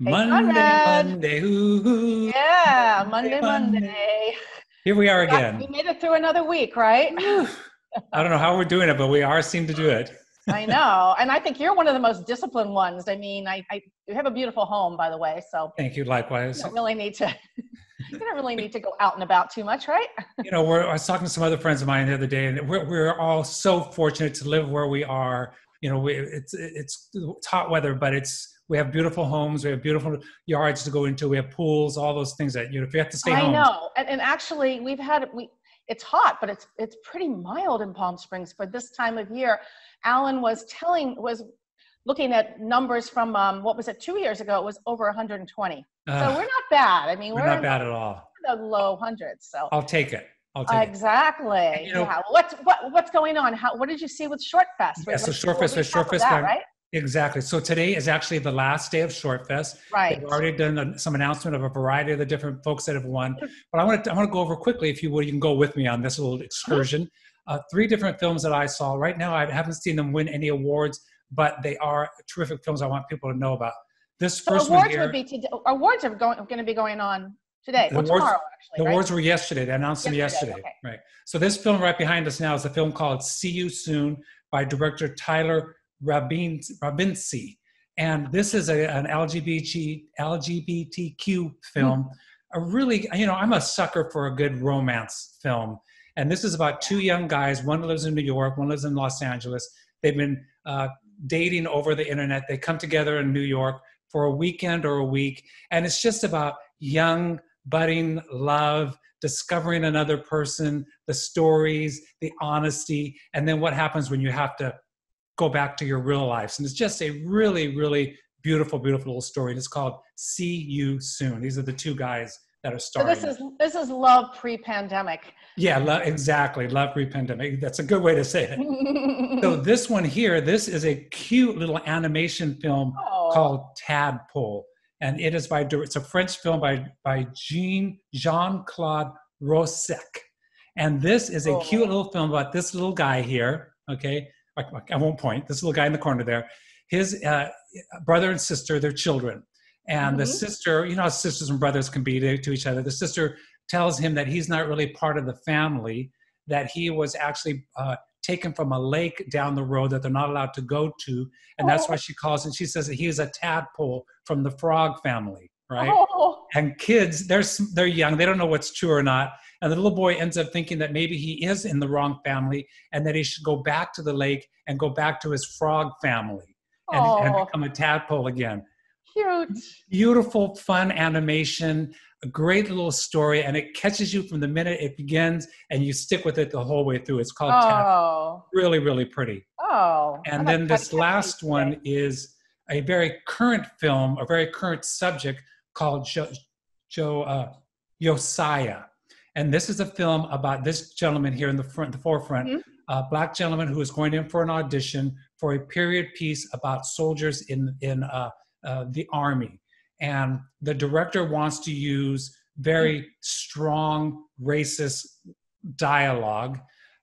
Hey, Monday, Conrad. Monday, hoo, Yeah, Monday, Monday, Monday. Monday. Here we are We again. made it through another week, right? Whew. I don't know how we're doing it, but we are seem to do it. I know. And I think you're one of the most disciplined ones. I mean, you have a beautiful home, by the way, so Thank you, you likewise. don't really need to you don't really need to go out and about too much, right? I was talking to some other friends of mine the other day, and we're all so fortunate to live where we are. It's hot weather, but we have beautiful homes, we have beautiful yards to go into, we have pools, all those things that if you have to stay I home. know. And actually it's hot, but it's pretty mild in Palm Springs for this time of year. Alan was looking at numbers from what was it, 2 years ago? It was over 120. So we're Uh, not bad. I mean, we're we're not in bad at all. the low hundreds. So I'll take it. I'll take it. And, exactly. Yeah. What's going on? What did you see with Short Fest? Yeah, so Short We'll Fest, recap of that, right? exactly. So today is actually the last day of Short Fest. They've Right. already done some announcement of a variety of the different folks that have won. But I want to go over quickly, if you would, you can go with me on this little Mhm. excursion. Three different films that I saw. Right now, I haven't seen them win any awards, but they are terrific films I want people to know about. This So first one here, awards are going to be going on today the or awards, tomorrow, the actually, right? awards were yesterday. They announced them Yesterday. yesterday, Okay. right? So this film right behind us now is a film called "See You Soon" by director Tyler Rabinski, and this is an LGBTQ film. A really, I'm a sucker for a good romance film, and this is about two young guys. One lives in New York, one lives in Los Angeles. They've been dating over the internet. They come together in New York for a weekend or a week, and it's just about young budding love, discovering another person, the stories, the honesty, and then what happens when you have to go back to your real lives. And it's just a really, really beautiful, beautiful little story. And it's called See You Soon. These are the two guys that are So starring it. this is love pre-pandemic. Yeah, exactly. Love pre-pandemic. That's a good way to say it. So this one here, this is a cute little animation film Oh. called Tadpole. And it's a French film by Jean-Claude Rosec. And this is a cute Oh. little film about this little guy here, okay? I won't point, this little guy in the corner there. His brother and sister, their children. And the Hmm. sister, you know how sisters and brothers can be to each other. The sister tells him that he's not really part of the family, that he was actually taken from a lake down the road that they're not allowed to go to. And that's why Oh. she calls it, she says that he is a tadpole from the frog family, right? Oh. And kids, they're young, they don't know what's true or not. And the little boy ends up thinking that maybe he is in the wrong family and that he should go back to the lake and go back to his frog family and Oh. become a tadpole again. Cute. Beautiful, fun animation, a great little story, and it catches you from the minute it begins, and you stick with it the whole way through. It's called Tap. Oh. Really, really pretty. Oh. And then Gotta this catch these last today. one is a very current film, a very current subject called Josiah. And this is a film about this gentleman here in the forefront, Mhm. a black gentleman who is going in for an audition for a period piece about soldiers in the army. And the director wants to use very strong racist dialogue.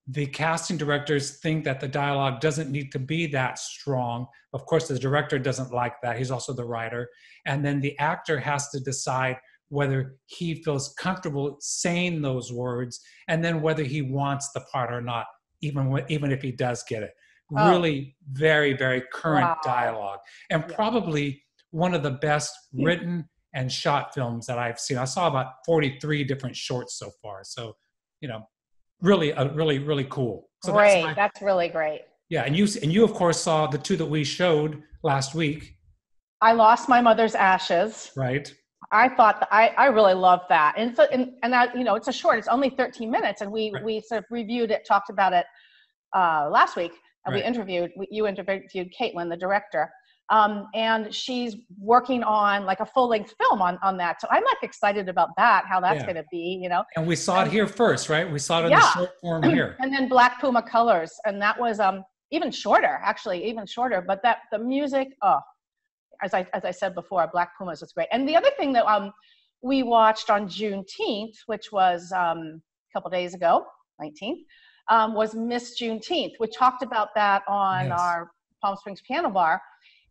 The casting directors think that the dialogue doesn't need to be that strong. Of course, the director doesn't like that. He's also the writer. And then the actor has to decide whether he feels comfortable saying those words and then whether he wants the part or not, even if he does get it. Oh. Really very, very current Wow. dialogue, and Yeah. probably one of the best written and shot films that I've seen. I saw about 43 different shorts so far. So, really, really cool. So that's Great. my, That's really great. yeah. And you of course saw the two that we showed last week, I lost my mother's ashes. right? I thought I really loved that. And that, it's a short, it's only 13 minutes. And Right. we sort of reviewed it, talked about it last week. And Right. you interviewed Caitlin, the director. And she's working on like a full length film on that. So I'm like excited about that, how that's Yeah. going to be, And we saw it and here first, right? We saw it in the yeah. short form here. And then Black Puma Colors. And that was even shorter, actually, even shorter. But the music, as I said before, Black Pumas was great. And the other thing that we watched on Juneteenth, which was a couple days ago, 19th, was Miss Juneteenth. We talked about that on Yes. our Palm Springs Piano Bar.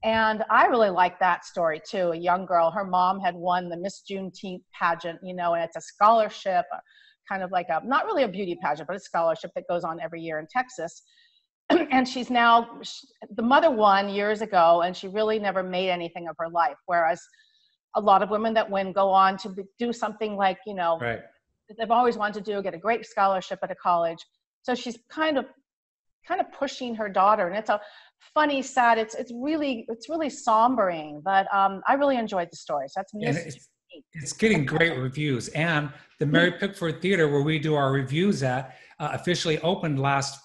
And I really like that story too. A young girl, her mom had won the Miss Juneteenth pageant, you know, and it's a scholarship, kind of like a, not really a beauty pageant, but a scholarship that goes on every year in Texas. And she's now, the mother won years ago, and she really never made anything of her life. Whereas a lot of women that win go on to do something like, you know, Right. they've always wanted to do, get a great scholarship at a college. So she's kind of pushing her daughter, and it's a funny, sad, it's really sombering, but I really enjoyed the story. So that's it's getting great reviews. And the Mary Pickford Theater, where we do our reviews at, officially opened last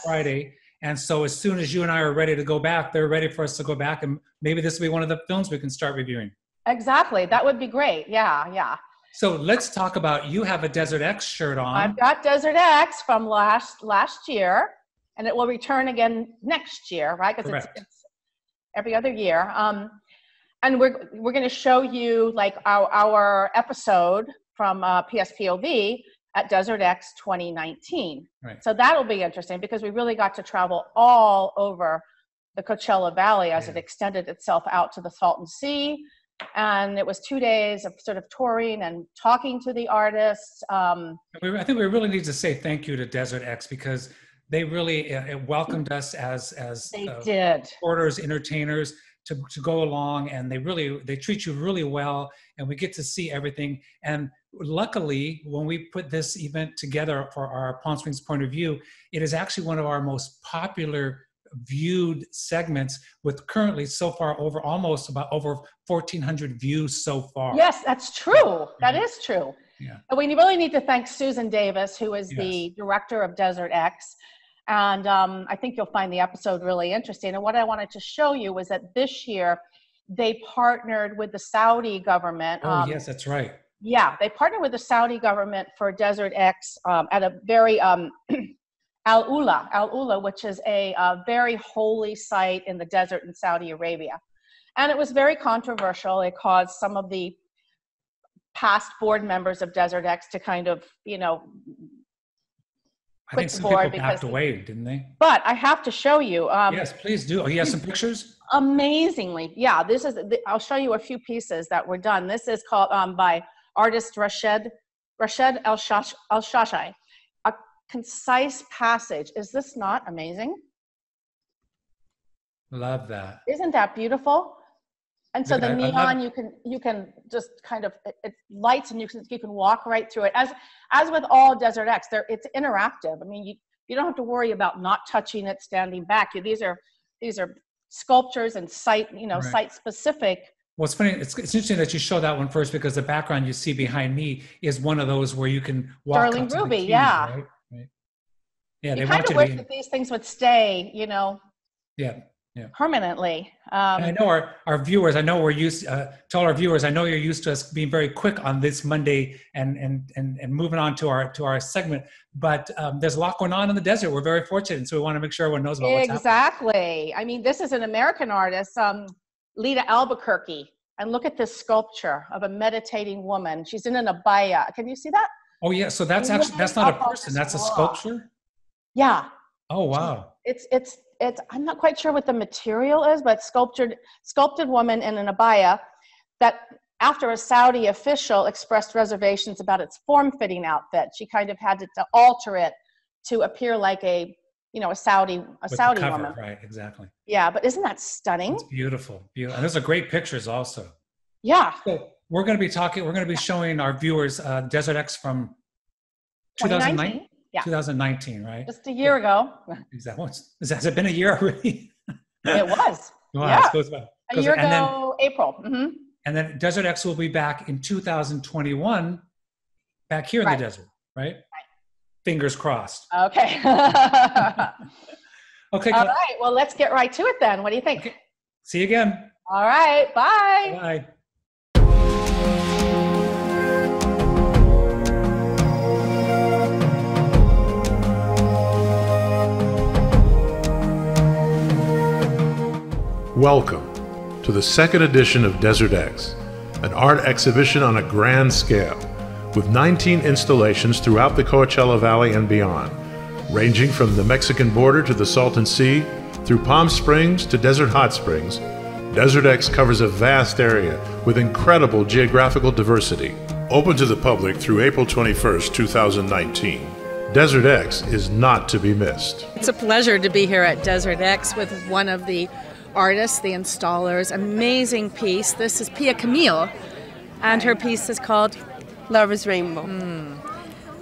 Friday. And so as soon as you and I are ready to go back, they're ready for us to go back, and maybe this will be one of the films we can start reviewing. Exactly. That would be great. Yeah. So let's talk about, you have a Desert X shirt on. I've got Desert X from last year, and it will return again next year, right? Because it's every other year. And we're going to show you like our episode from PSPOV at Desert X 2019. Right. So that'll be interesting because we really got to travel all over the Coachella Valley as it extended itself out to the Salton Sea. And it was 2 days of sort of touring and talking to the artists. I think we really need to say thank you to Desert X, because they really welcomed us as supporters, entertainers, to go along, and they treat you really well, and we get to see everything. And luckily, when we put this event together for our Palm Springs Point of View, it is actually one of our most popular viewed segments, with currently so far over 1,400 views so far. Yes, that's true. That is true. Yeah. And we really need to thank Susan Davis, who is the director of Desert X. And I think you'll find the episode really interesting. And what I wanted to show you was that this year they partnered with the Saudi government. Oh, yes, that's right. Yeah, they partnered with the Saudi government for Desert X at a very Al Ula, which is a very holy site in the desert in Saudi Arabia. And it was very controversial. It caused some of the past board members of Desert X to kind of, you know, I think some people backed away, didn't they? But I have to show you. Yes, please do. Oh, you have some pictures? Amazingly. Yeah, this is, I'll show you a few pieces that were done. This is called by artist Rashed El-Shashai. A concise passage. Is this not amazing? Love that. Isn't that beautiful? And so the neon, you can just kind of, it lights, and you can walk right through it. As with all Desert X, it's interactive. I mean, you don't have to worry about not touching it, standing back. These are sculptures and site specific. Well, it's funny. It's interesting that you show that one first, because the background you see behind me is one of those where you can walk. Sterling Ruby, yeah. Right? Yeah, they kind of wish that these things would stay, you know. Yeah. Permanently. And I know our viewers, I know we're used to all our viewers, I know you're used to us being very quick on this Monday and moving on to our segment, but there's a lot going on in the desert. We're very fortunate, and so we want to make sure everyone knows about what's happening. Exactly. I mean, this is an American artist, Lita Albuquerque, and look at this sculpture of a meditating woman. She's in an abaya. Can you see that? Oh yeah, so that's not a person, that's a sculpture? Yeah. Oh wow. It's I'm not quite sure what the material is, but sculpted woman in an abaya that, after a Saudi official expressed reservations about its form-fitting outfit, she kind of had to alter it to appear like a Saudi woman. Right, exactly. Yeah, but isn't that stunning? It's beautiful. And those are great pictures also. Yeah. So we're going to be showing our viewers Desert X from 2019. Yeah. 2019, right? Just a year ago. Has it been a year already? It was. Wow, yeah. A year ago, April. Mm-hmm. And then Desert X will be back in 2021, back here in the desert, right? Fingers crossed. Okay. Okay. All right. Well, let's get right to it then. What do you think? Okay. See you again. All right. Bye. Bye. Welcome to the second edition of Desert X, an art exhibition on a grand scale, with 19 installations throughout the Coachella Valley and beyond, ranging from the Mexican border to the Salton Sea, Through Palm Springs to Desert Hot Springs, Desert X covers a vast area with incredible geographical diversity. Open to the public through April 21st, 2019. Desert X is not to be missed. It's a pleasure to be here at Desert X with one of the artists, the installers. Amazing piece. This is Pia Camille, and her piece is called Lover's Rainbow.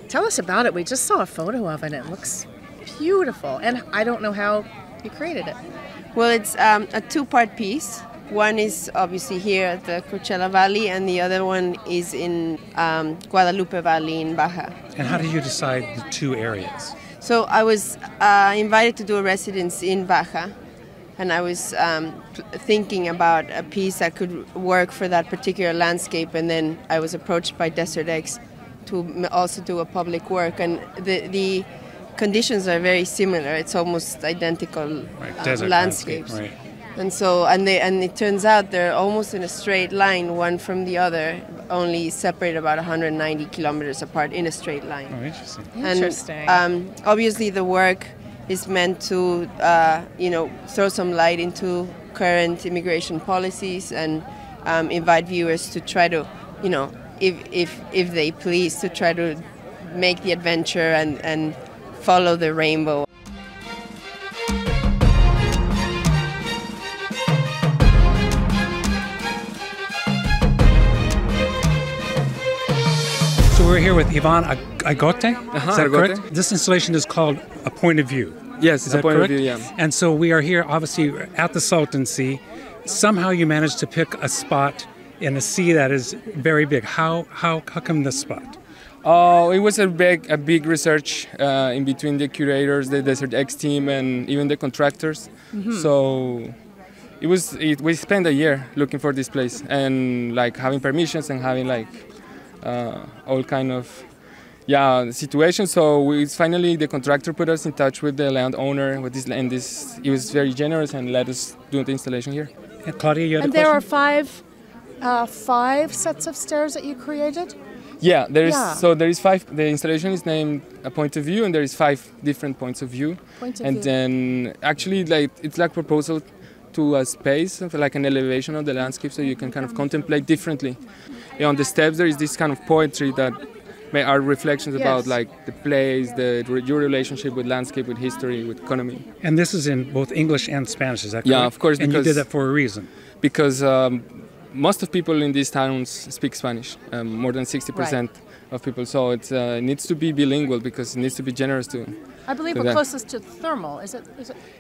Tell us about it. We just saw a photo of it. It looks beautiful, and I don't know how you created it. Well, it's a two-part piece. One is obviously here at the Coachella Valley, and the other one is in Guadalupe Valley in Baja. And how did you decide the two areas? So I was invited to do a residency in Baja, and I was thinking about a piece that could work for that particular landscape, and then I was approached by Desert X to also do a public work, and the conditions are very similar. It's almost identical desert landscapes. Right. And so, and it turns out they're almost in a straight line, one from the other, only separated about 190 kilometers apart in a straight line. Oh, interesting. Interesting. And obviously, the work is meant to, throw some light into current immigration policies and invite viewers to try to, if they please, to try to make the adventure and follow the rainbow. So we're here with Ivan Agote. Is that Agote. correct? This installation is called A Point of View. Yes, Is a that point correct? of view, yeah. And so we are here, obviously, at the Salton Sea. Somehow you managed to pick a spot in a sea that is very big. How come this spot? It was a big research in between the curators, the Desert X team, and even the contractors. So we spent a year looking for this place and like having permissions and having like all kind of situations. So finally the contractor put us in touch with the landowner with this, and he was very generous and let us do the installation here. And Claudia, you had And a there question? are five sets of stairs that you created? Yeah, there is. Yeah. So there is 5. The installation is named A Point of View, and there is 5 different points of view. Then actually, like it's like proposal to a space, like an elevation of the landscape, so you can kind of contemplate differently. On the steps, there is this kind of poetry that are reflections about like the place, your relationship with landscape, with history, with economy. And this is in both English and Spanish, is that correct? Yeah, of course. And you did that for a reason. Because most of people in these towns speak Spanish, more than 60% of people. So it needs to be bilingual because it needs to be generous to. I believe we're closest to Thermal. Is it?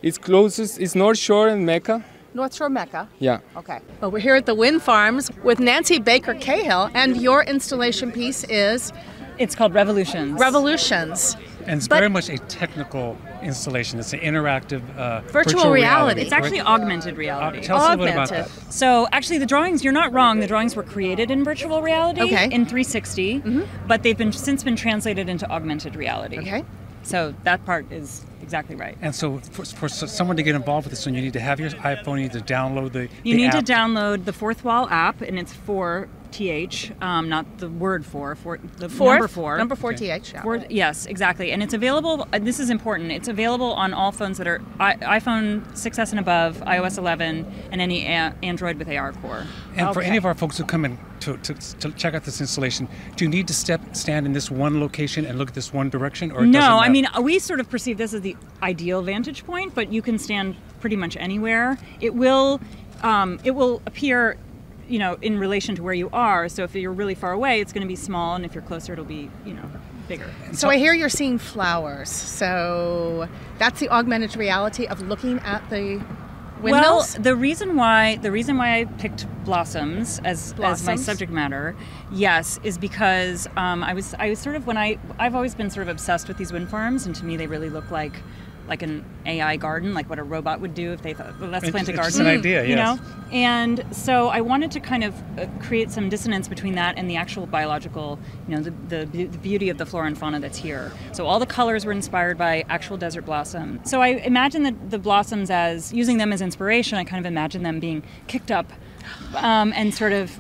It's closest. It's North Shore and Mecca. North Shore Mecca? Yeah. Okay. Well, we're here at the Wind Farms with Nancy Baker Cahill, and your installation piece is? It's called Revolutions. Revolutions. And it's very much a technical installation. It's an interactive virtual reality. It's actually augmented reality. Tell us a little bit about that. So actually the drawings, you're not wrong, the drawings were created in virtual reality in 360, but they've since been translated into augmented reality. Okay. So that part is exactly right. And so for someone to get involved with this one, you need to have your iPhone, you need to download the You need app. to download the Fourth Wall app, and it's 4TH, not the word the number 4. Number 4TH, yeah. Yes, exactly. And it's available, this is important, it's available on all phones that are iPhone 6S and above, iOS 11, and any Android with AR core. And for any of our folks who come in to check out this installation, do you need to stand in this one location and look at this one direction? Or no, I mean, we sort of perceive this as the ideal vantage point, but you can stand pretty much anywhere. It will appear, in relation to where you are. So if you're really far away, it's going to be small, and if you're closer, it'll be, bigger. So I hear you're seeing flowers. So that's the augmented reality of looking at the windmills? Well, the reason why I picked blossoms as my subject matter, yes, is because I was sort of I've always been sort of obsessed with these wind farms, and to me they really look like an AI garden, like what a robot would do if they thought, well, let's plant a garden. It's an idea, yes. And so I wanted to kind of create some dissonance between that and the actual biological, the beauty of the flora and fauna that's here. So all the colors were inspired by actual desert blossom. So I imagine the blossoms as, using them as inspiration, I kind of imagine them being kicked up and sort of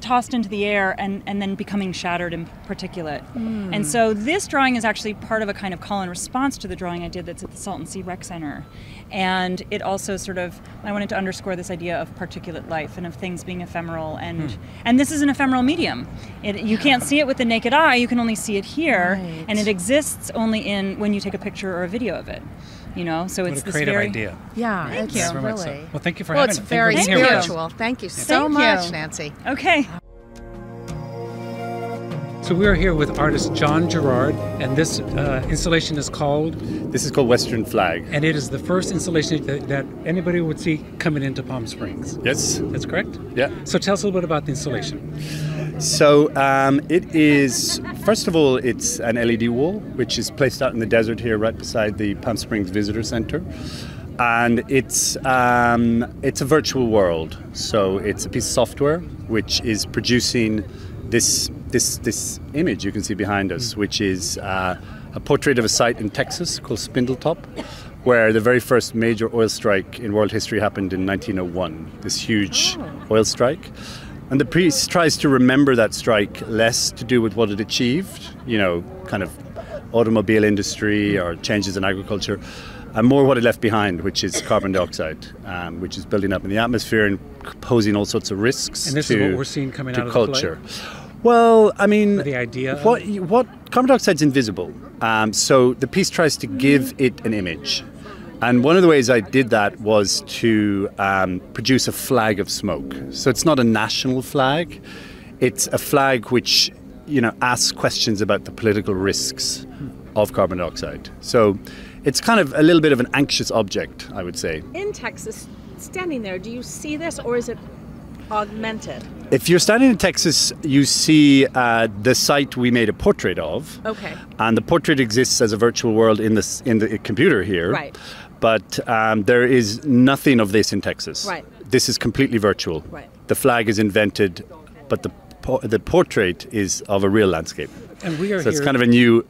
tossed into the air and then becoming shattered in particulate. And so this drawing is actually part of a kind of call and response to the drawing I did that's at the Salton Sea Rec Center. And it also sort of, I wanted to underscore this idea of particulate life and of things being ephemeral. And this is an ephemeral medium. You can't see it with the naked eye, you can only see it here. Right. And it exists only when you take a picture or a video of it. You know, so it's what a creative idea. Yeah, thank you. Really. So. Well, thank you for having it's us. very spiritual. Thank you so much, Nancy. Okay. So we are here with artist John Gerard, and this installation is called? This is called Western Flag. And it is the first installation that anybody would see coming into Palm Springs. Yes. That's correct? Yeah. So tell us a little bit about the installation. So it is, first of all, it's an LED wall, which is placed out in the desert here right beside the Palm Springs Visitor Center. And it's a virtual world. So it's a piece of software which is producing this image you can see behind us, which is a portrait of a site in Texas called Spindletop, where the very first major oil strike in world history happened in 1901, this huge oil strike. And the piece tries to remember that strike less to do with what it achieved, you know, kind of automobile industry or changes in agriculture, and more what it left behind, which is carbon dioxide, which is building up in the atmosphere and posing all sorts of risks and this is what we're seeing coming out of culture. The flight? Well, I mean, the idea what carbon dioxide is invisible, so the piece tries to give it an image. And one of the ways I did that was to produce a flag of smoke. So it's not a national flag. It's a flag which, you know, asks questions about the political risks of carbon dioxide. So it's kind of a little bit of an anxious object, I would say. In Texas, standing there, do you see this or is it augmented? If you're standing in Texas, you see the site we made a portrait of. Okay. And the portrait exists as a virtual world in the computer here. Right. But there is nothing of this in Texas. Right. This is completely virtual. Right. The flag is invented, but the portrait is of a real landscape. And we are so here. It's kind of a new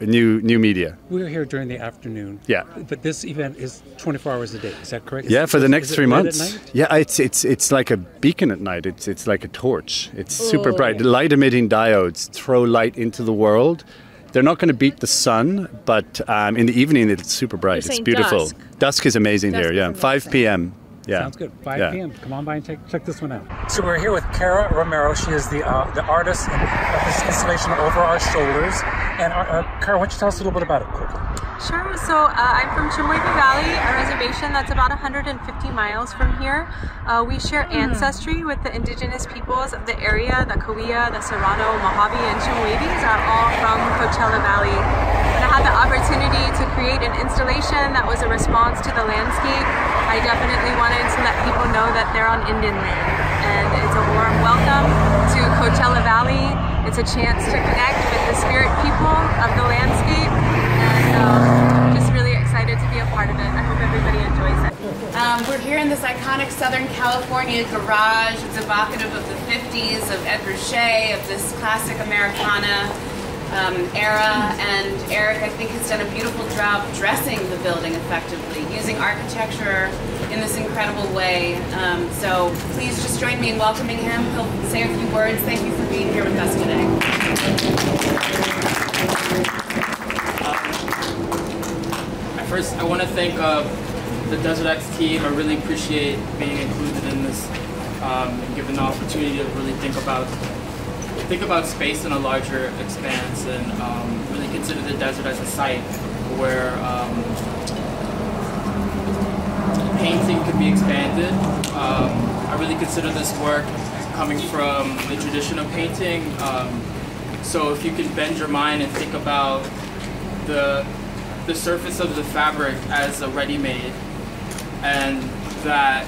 media. We are here during the afternoon. Yeah. But this event is 24 hours a day. Is that correct? Yeah, for the next 3 months. At night? Yeah, it's like a beacon at night. It's like a torch. It's super bright. The light emitting diodes throw light into the world. They're not going to beat the sun, but in the evening it's super bright. It's beautiful. Dusk is amazing here. Yeah, 5 p.m. Yeah. Sounds good. 5 p.m. Come on by and check this one out. So we're here with Cara Romero. She is the artist of this installation Over Our Shoulders. And Cara, why don't you tell us a little bit about it quickly? Sure. So I'm from Chemehuevi Valley, a reservation that's about 150 miles from here. We share ancestry with the indigenous peoples of the area. The Cahuilla, the Serrano, Mojave, and Chemehuevis are all from Coachella Valley. And I had the opportunity to create an installation that was a response to the landscape. I definitely wanted to let people know that they're on Indian land. And it's a warm welcome to Coachella Valley. It's a chance to connect with the spirit people of the landscape. And just really excited to be a part of it. I hope everybody enjoys it. We're here in this iconic Southern California garage. It's evocative of the 50s, of Ed Ruscha, of this classic Americana era. And Eric, I think, has done a beautiful job dressing the building effectively, using architecture in this incredible way. So please just join me in welcoming him. He'll say a few words. Thank you for being here with us today. First, I want to thank the Desert X team. I really appreciate being included in this, and given the opportunity to really think about space in a larger expanse, and really consider the desert as a site where painting could be expanded. I really consider this work coming from the tradition of painting. So if you can bend your mind and think about the surface of the fabric as a ready-made, and that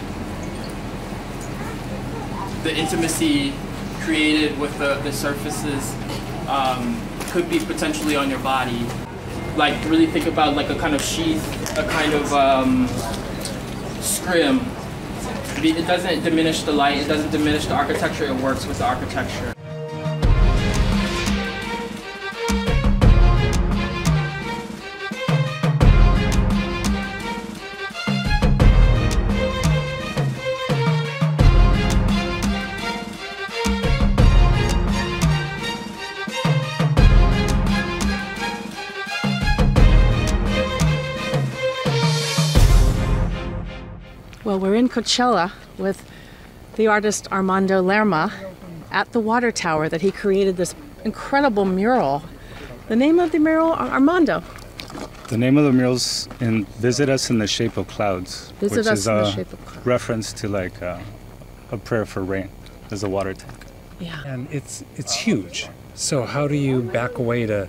the intimacy created with the surfaces could be potentially on your body. Like, really think about like a kind of sheath, a kind of scrim. It doesn't diminish the light, it doesn't diminish the architecture, it works with the architecture. Coachella with the artist Armando Lerma at the water tower that he created this incredible mural. The name of the mural, Armando? The name of the mural's in Visit Us in the Shape of Clouds, Visit which Us is in the a Shape of Clouds. reference to like a prayer for rain. There's a water tank. Yeah. And it's huge. So how do you back away to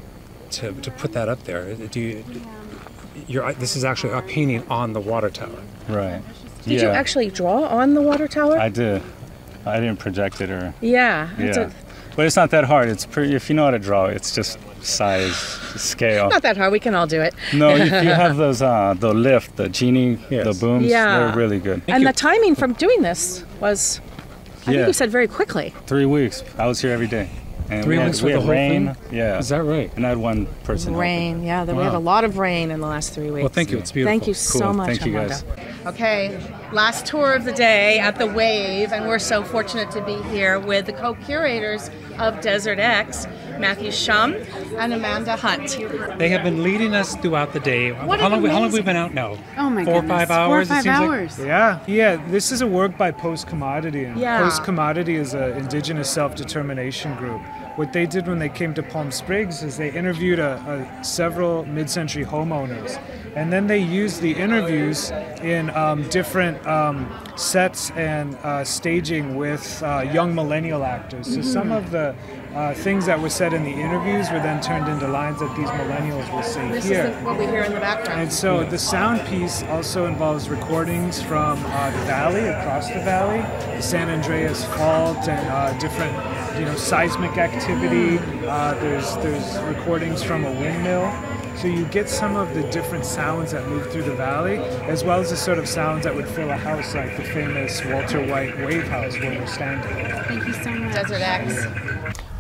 put that up there? This is actually a painting on the water tower. Right. Did you actually draw on the water tower? I did. I didn't project it or. Yeah. But it's not that hard. It's pretty. If you know how to draw, it's just size, scale. Not that hard. We can all do it. No, if you have those, the lift, the genie, the booms, they're really good. And the timing from doing this was, I think you said very quickly. 3 weeks. I was here every day. And 3 weeks for the whole rain. thing? Yeah. Is that right? And I had one person. Rain, helping. yeah. We had a lot of rain in the last 3 weeks. Well, thank you. It's beautiful. Thank you so much, Thank you, Armando. guys. Okay, last tour of the day at the Wave, and we're so fortunate to be here with the co-curators of Desert X, Matthew Shum and Amanda Hunt. They have been leading us throughout the day. How long have we been out now? Oh my 4 or goodness. 5 hours? 4 or 5 hours. Like? Yeah. This is a work by Post Commodity. And Yeah. Post Commodity is an indigenous self-determination group. What they did when they came to Palm Springs is they interviewed several mid-century homeowners, and then they used the interviews in different sets and staging with young millennial actors. So some of the things that were said in the interviews were then turned into lines that these millennials will say This here. is what we hear in the background. And so the sound piece also involves recordings from the valley, across the valley, the San Andreas Fault, and different, seismic activity. There's recordings from a windmill. So you get some of the different sounds that move through the valley, as well as the sort of sounds that would fill a house like the famous Walter White Wave House where we're standing. Thank you so much. Desert X.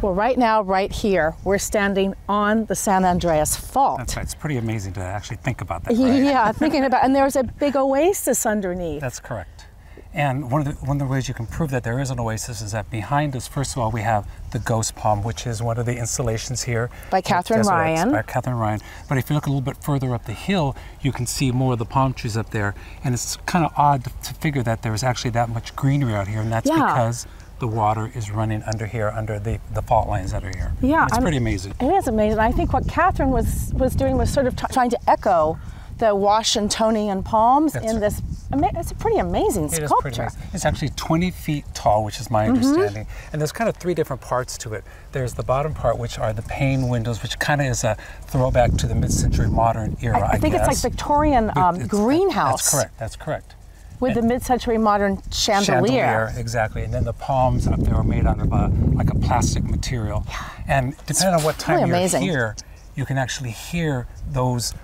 Well, right now, right here, we're standing on the San Andreas Fault. That's right. It's pretty amazing to actually think about that. Right? Yeah, thinking about, and there's a big oasis underneath. That's correct. And one of the ways you can prove that there is an oasis is that behind us, first of all, we have the Ghost Palm, which is one of the installations here. By Catherine Ryan. By Catherine Ryan. But if you look a little bit further up the hill, you can see more of the palm trees up there. And it's kind of odd to figure that there's actually that much greenery out here, and that's because the water is running under here, under the fault lines that are here. Yeah. It's pretty amazing. It is amazing. I think what Catherine was doing was sort of trying to echo the Washingtonian palms in this. It's a pretty amazing sculpture. It is pretty amazing. It's actually 20 feet tall, which is my understanding. And there's kind of 3 different parts to it. There's the bottom part, which are the pane windows, which kind of is a throwback to the mid-century modern era, I think guess. it's like Victorian greenhouse. That's correct. With the mid-century modern chandelier. Exactly. And then the palms up there are made out of like a plastic material. Yeah. And depending on what time you're here, you can actually hear those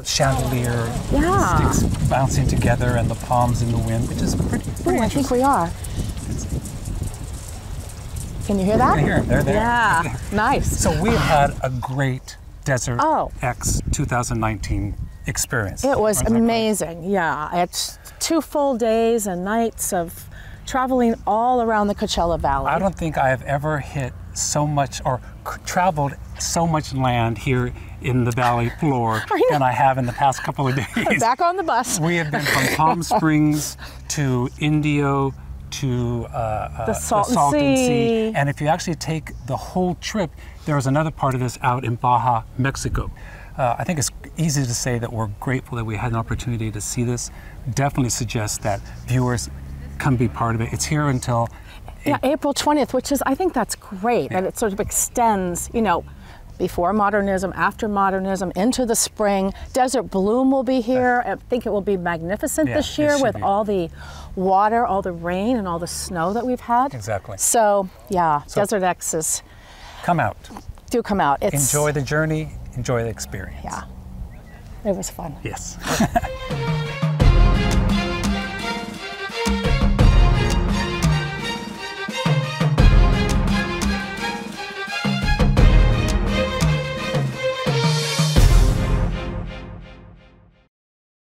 chandelier sticks bouncing together and the palms in the wind, which is pretty interesting. I think we are. Can you hear that? I can hear them. They're there. Yeah, nice. So we had a great Desert X 2019 experience. It was amazing. Yeah, it's 2 full days and nights of traveling all around the Coachella Valley. I don't think I have ever hit so much or traveled so much land here in the valley floor than I have in the past couple of days. Back on the bus. We have been from Palm Springs to Indio to the Salton Sea. And if you actually take the whole trip, there is another part of this out in Baja, Mexico. I think it's easy to say that we're grateful that we had an opportunity to see this. Definitely suggest that viewers come be part of it. It's here until April 20th, which is, I think that's great, that it sort of extends, before modernism, after modernism, into the spring. Desert Bloom will be here. I think it will be magnificent this year with all the water, all the rain, and all the snow that we've had. Exactly. So, Desert X is... Come out. Do come out. Enjoy the journey, enjoy the experience. Yeah. It was fun. Yes.